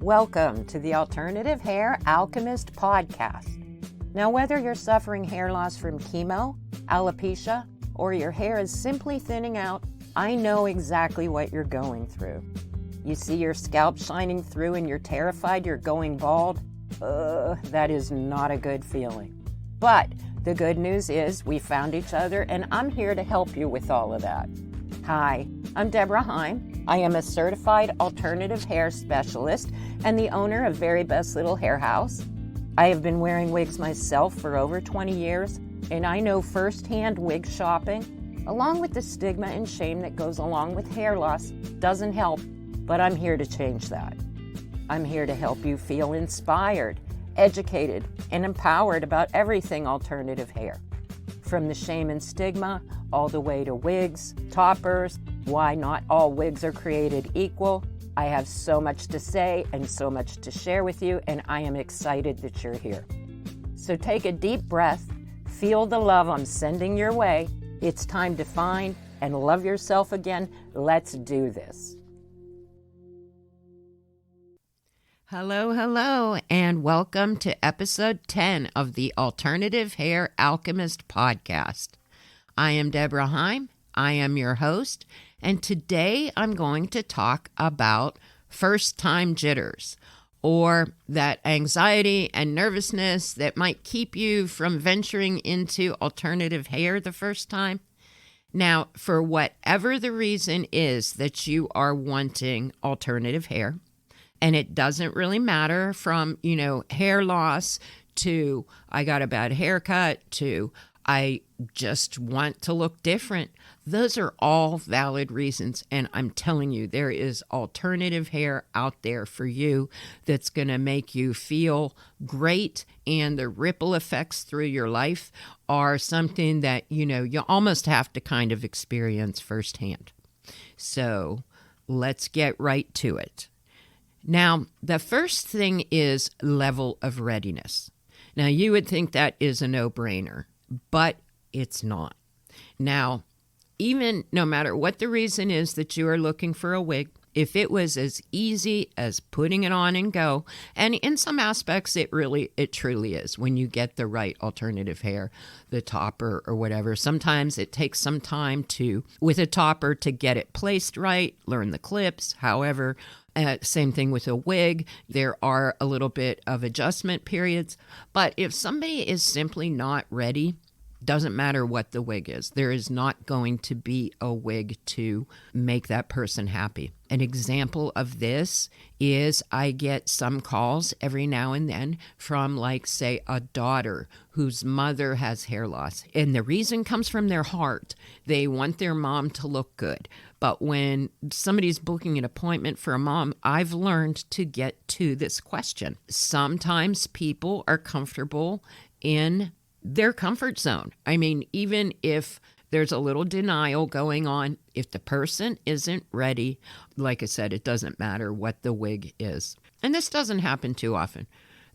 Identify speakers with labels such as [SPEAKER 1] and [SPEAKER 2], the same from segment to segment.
[SPEAKER 1] Welcome to the Alternative Hair Alchemist podcast. Now, whether you're suffering hair loss from chemo, alopecia, or your hair is simply thinning out, I know exactly what you're going through. You see your scalp shining through and you're terrified you're going bald? That is not a good feeling. But the good news is we found each other and I'm here to help you with all of that. Hi, I'm Deborah Heim. I am a certified alternative hair specialist and the owner of Very Best Little Hair House. I have been wearing wigs myself for over 20 years, and I know firsthand wig shopping, along with the stigma and shame that goes along with hair loss, doesn't help, but I'm here to change that. I'm here to help you feel inspired, educated, and empowered about everything alternative hair. From the shame and stigma, all the way to wigs, toppers, why not all wigs are created equal. I have so much to say and so much to share with you, and I am excited that you're here. So take a deep breath, feel the love I'm sending your way. It's time to find and love yourself again. Let's do this. Hello, and welcome to episode 10 of the Alternative Hair Alchemist podcast. I am Deborah Heim. I am your host, and today I'm going to talk about first-time jitters, or that anxiety and nervousness that might keep you from venturing into alternative hair the first time. Now, for whatever the reason is that you are wanting alternative hair, and it doesn't really matter from, hair loss to I got a bad haircut to I just want to look different. Those are all valid reasons. And I'm telling you, there is alternative hair out there for you that's going to make you feel great. And the ripple effects through your life are something that, you almost have to kind of experience firsthand. So let's get right to it. Now, the first thing is level of readiness. Now, you would think that is a no-brainer, but it's not. Now, even no matter what the reason is that you are looking for a wig, if it was as easy as putting it on and go, and in some aspects it truly is when you get the right alternative hair, the topper or whatever. Sometimes it takes some time with a topper to get it placed right, learn the clips, however. Same thing with a wig. There are a little bit of adjustment periods. But if somebody is simply not ready, doesn't matter what the wig is, there is not going to be a wig to make that person happy. An example of this is I get some calls every now and then from, say, a daughter whose mother has hair loss. And the reason comes from their heart. They want their mom to look good. But when somebody's booking an appointment for a mom, I've learned to get to this question. Sometimes people are comfortable in their comfort zone. I mean, even if there's a little denial going on, if the person isn't ready, like I said, it doesn't matter what the wig is. And this doesn't happen too often,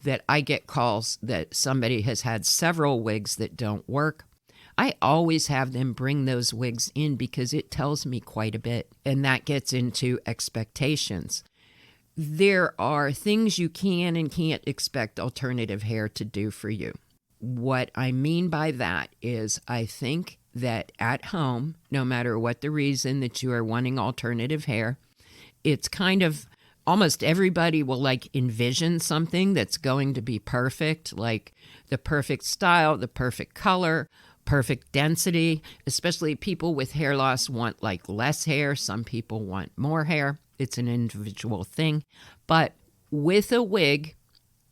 [SPEAKER 1] that I get calls that somebody has had several wigs that don't work. I always have them bring those wigs in because it tells me quite a bit, and that gets into expectations. There are things you can and can't expect alternative hair to do for you. What I mean by that is I think that at home, no matter what the reason that you are wanting alternative hair, it's kind of almost everybody will envision something that's going to be perfect, like the perfect style, the perfect color, perfect density. Especially people with hair loss want less hair. Some people want more hair. It's an individual thing. But with a wig,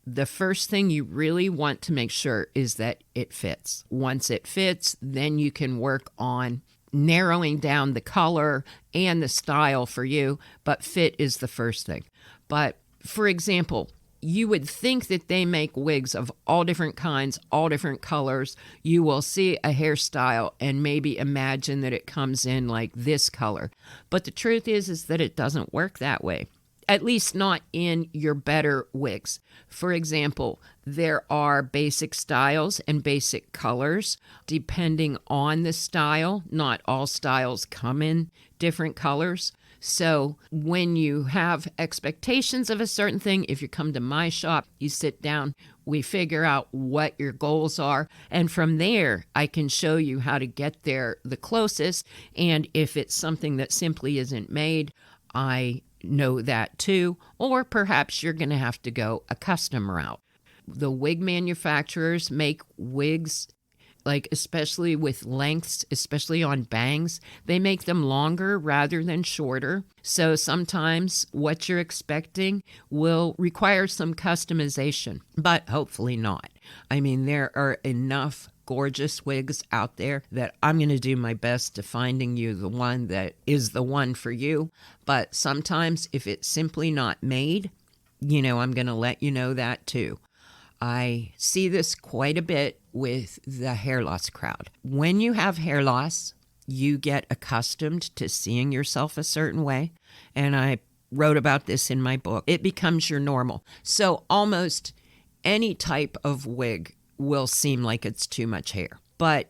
[SPEAKER 1] the first thing you really want to make sure is that it fits. Once it fits, then you can work on narrowing down the color and the style for you, but fit is the first thing. But for example, you would think that they make wigs of all different kinds, all different colors. You will see a hairstyle and maybe imagine that it comes in like this color. But the truth is that it doesn't work that way. At least not in your better wigs. For example, there are basic styles and basic colors depending on the style. Not all styles come in different colors. So when you have expectations of a certain thing, if you come to my shop, you sit down, we figure out what your goals are. And from there, I can show you how to get there the closest. And if it's something that simply isn't made, I know that too. Or perhaps you're going to have to go a custom route. The wig manufacturers make wigs, like especially with lengths, especially on bangs, they make them longer rather than shorter. So sometimes what you're expecting will require some customization, but hopefully not. I mean, there are enough gorgeous wigs out there that I'm going to do my best to finding you the one that is the one for you. But sometimes if it's simply not made, I'm going to let you know that too. I see this quite a bit with the hair loss crowd. When you have hair loss, you get accustomed to seeing yourself a certain way. And I wrote about this in my book. It becomes your normal. So almost any type of wig will seem like it's too much hair. But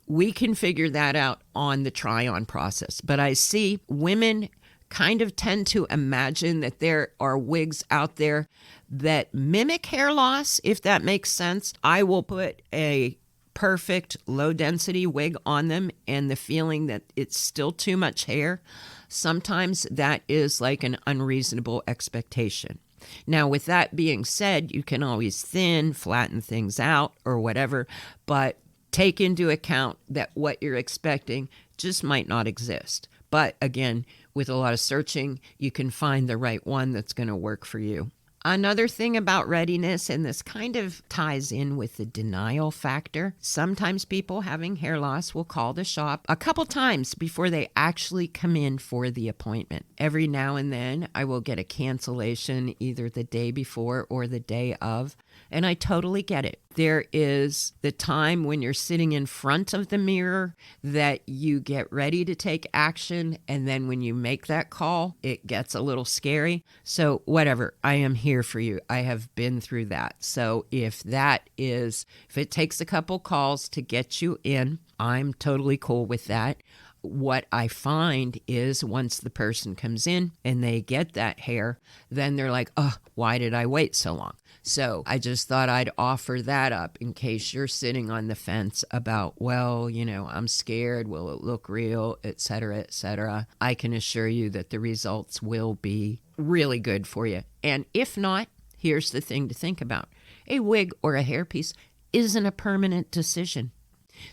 [SPEAKER 1] we can figure that out on the try-on process. But I see women kind of tend to imagine that there are wigs out there that mimic hair loss, if that makes sense. I will put a perfect low density wig on them and the feeling that it's still too much hair. Sometimes that is like an unreasonable expectation. Now, with that being said, you can always flatten things out or whatever, but take into account that what you're expecting just might not exist. But again, with a lot of searching, you can find the right one that's going to work for you. Another thing about readiness, and this kind of ties in with the denial factor, sometimes people having hair loss will call the shop a couple times before they actually come in for the appointment. Every now and then, I will get a cancellation either the day before or the day of, and I totally get it. There is the time when you're sitting in front of the mirror that you get ready to take action, and then when you make that call, it gets a little scary. So whatever, I am here for you. I have been through that. So if it takes a couple calls to get you in, I'm totally cool with that. What I find is once the person comes in and they get that hair, then they're like, oh, why did I wait so long? So I just thought I'd offer that up in case you're sitting on the fence about, well, I'm scared. Will it look real, et cetera, et cetera. I can assure you that the results will be really good for you. And if not, here's the thing to think about. A wig or a hairpiece isn't a permanent decision.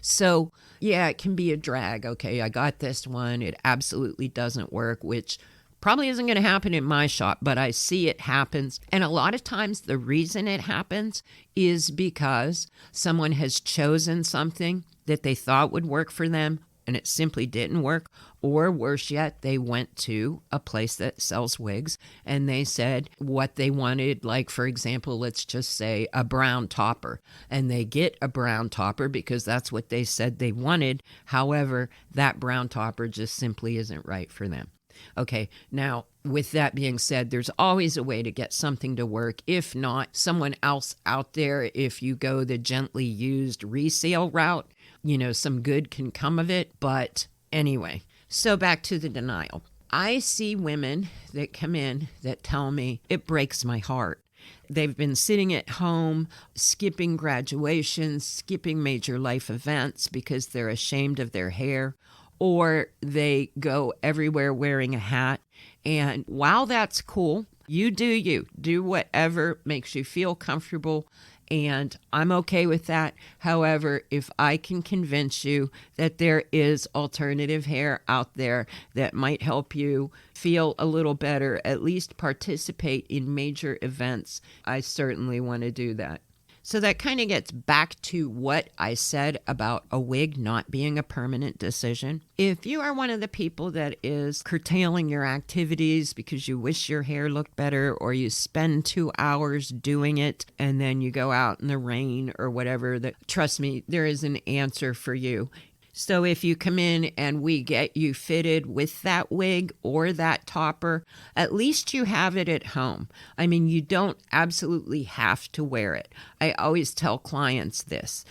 [SPEAKER 1] So, yeah, it can be a drag. Okay, I got this one. It absolutely doesn't work, which probably isn't going to happen in my shop, but I see it happens. And a lot of times the reason it happens is because someone has chosen something that they thought would work for them and it simply didn't work. Or worse yet, they went to a place that sells wigs and they said what they wanted, like, for example, let's just say a brown topper. And they get a brown topper because that's what they said they wanted. However, that brown topper just simply isn't right for them. Okay, now, with that being said, there's always a way to get something to work. If not, someone else out there, if you go the gently used resale route, some good can come of it. But anyway, so back to the denial. I see women that come in that tell me it breaks my heart. They've been sitting at home, skipping graduations, skipping major life events because they're ashamed of their hair, or they go everywhere wearing a hat. And while that's cool, you do whatever makes you feel comfortable. And I'm okay with that. However, if I can convince you that there is alternative hair out there that might help you feel a little better, at least participate in major events, I certainly want to do that. So that kind of gets back to what I said about a wig not being a permanent decision. If you are one of the people that is curtailing your activities because you wish your hair looked better, or you spend 2 hours doing it and then you go out in the rain or whatever, trust me, there is an answer for you. So if you come in and we get you fitted with that wig or that topper, at least you have it at home. I mean, you don't absolutely have to wear it. I always tell clients this,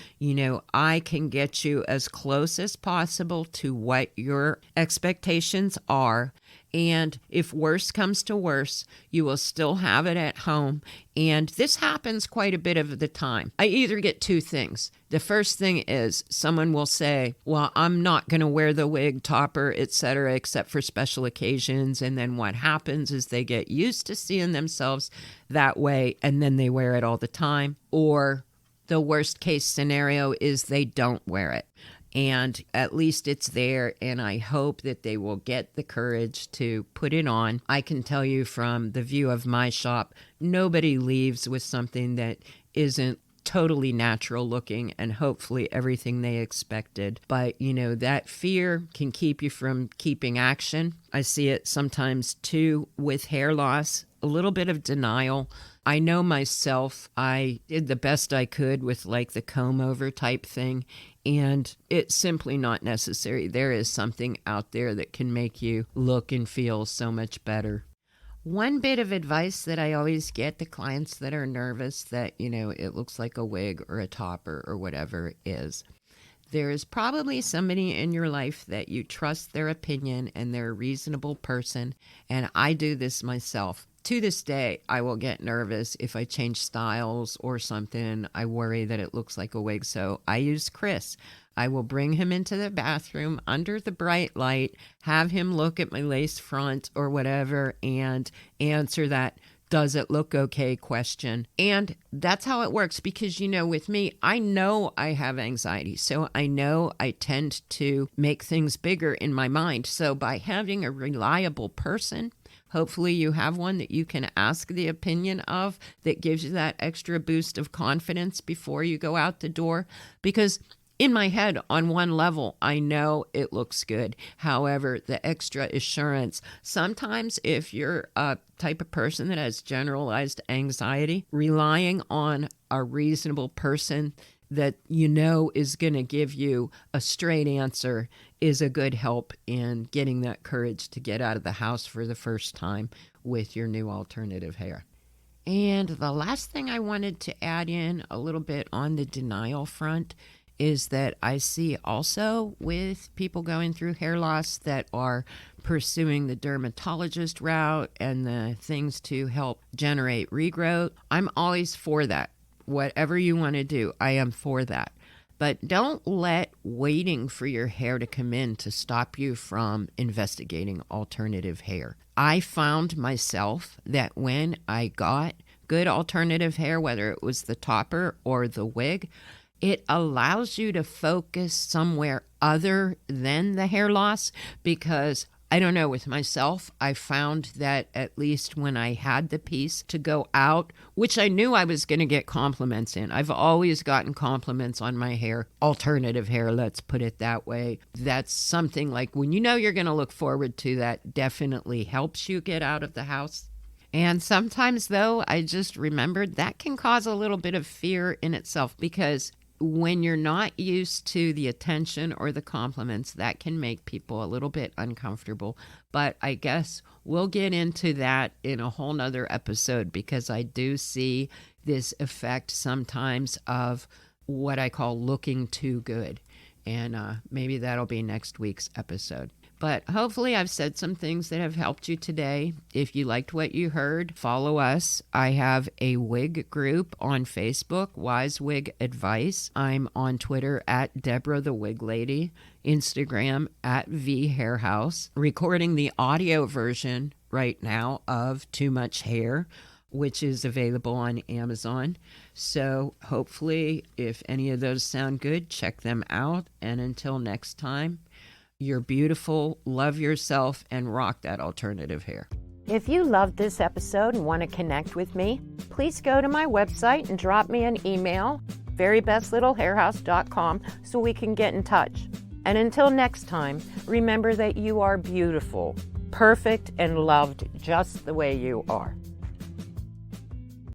[SPEAKER 1] I can get you as close as possible to what your expectations are. And if worse comes to worse, you will still have it at home. And this happens quite a bit of the time. I either get two things. The first thing is someone will say, well, I'm not going to wear the wig, topper, etc., except for special occasions. And then what happens is they get used to seeing themselves that way, and then they wear it all the time. Or the worst case scenario is they don't wear it. And at least it's there, and I hope that they will get the courage to put it on. I can tell you from the view of my shop, nobody leaves with something that isn't totally natural looking and hopefully everything they expected. But, that fear can keep you from keeping action. I see it sometimes too with hair loss, a little bit of denial. I know myself, I did the best I could with like the comb over type thing, and it's simply not necessary. There is something out there that can make you look and feel so much better. One bit of advice that I always get the clients that are nervous that, it looks like a wig or a topper or whatever is, there is probably somebody in your life that you trust their opinion and they're a reasonable person. And I do this myself. To this day, I will get nervous if I change styles or something. I worry that it looks like a wig. So I use Chris. I will bring him into the bathroom under the bright light, have him look at my lace front or whatever, and answer that "does it look okay?" question. And that's how it works because, with me, I know I have anxiety. So I know I tend to make things bigger in my mind. So by having a reliable person, hopefully you have one that you can ask the opinion of that gives you that extra boost of confidence before you go out the door. Because in my head, on one level, I know it looks good. However, the extra assurance, sometimes if you're a type of person that has generalized anxiety, relying on a reasonable person that is going to give you a straight answer is a good help in getting that courage to get out of the house for the first time with your new alternative hair. And the last thing I wanted to add in a little bit on the denial front is that I see also with people going through hair loss that are pursuing the dermatologist route and the things to help generate regrowth. I'm always for that. Whatever you want to do, I am for that. But don't let waiting for your hair to come in to stop you from investigating alternative hair. I found myself that when I got good alternative hair, whether it was the topper or the wig, it allows you to focus somewhere other than the hair loss because I don't know, with myself, I found that at least when I had the piece to go out, which I knew I was going to get compliments in. I've always gotten compliments on my hair, alternative hair, let's put it that way. That's something like when you're going to look forward to that definitely helps you get out of the house. And sometimes, though, I just remembered that can cause a little bit of fear in itself because when you're not used to the attention or the compliments, that can make people a little bit uncomfortable. But I guess we'll get into that in a whole nother episode because I do see this effect sometimes of what I call looking too good. And maybe that'll be next week's episode. But hopefully I've said some things that have helped you today. If you liked what you heard, follow us. I have a wig group on Facebook, Wise Wig Advice. I'm on Twitter at Deborah the Wig Lady, Instagram at V Hair House, recording the audio version right now of Too Much Hair, which is available on Amazon. So hopefully if any of those sound good, check them out. And until next time, you're beautiful, love yourself, and rock that alternative hair.
[SPEAKER 2] If you loved this episode and want to connect with me, please go to my website and drop me an email, verybestlittlehairhouse.com, so we can get in touch. And until next time, remember that you are beautiful, perfect, and loved just the way you are.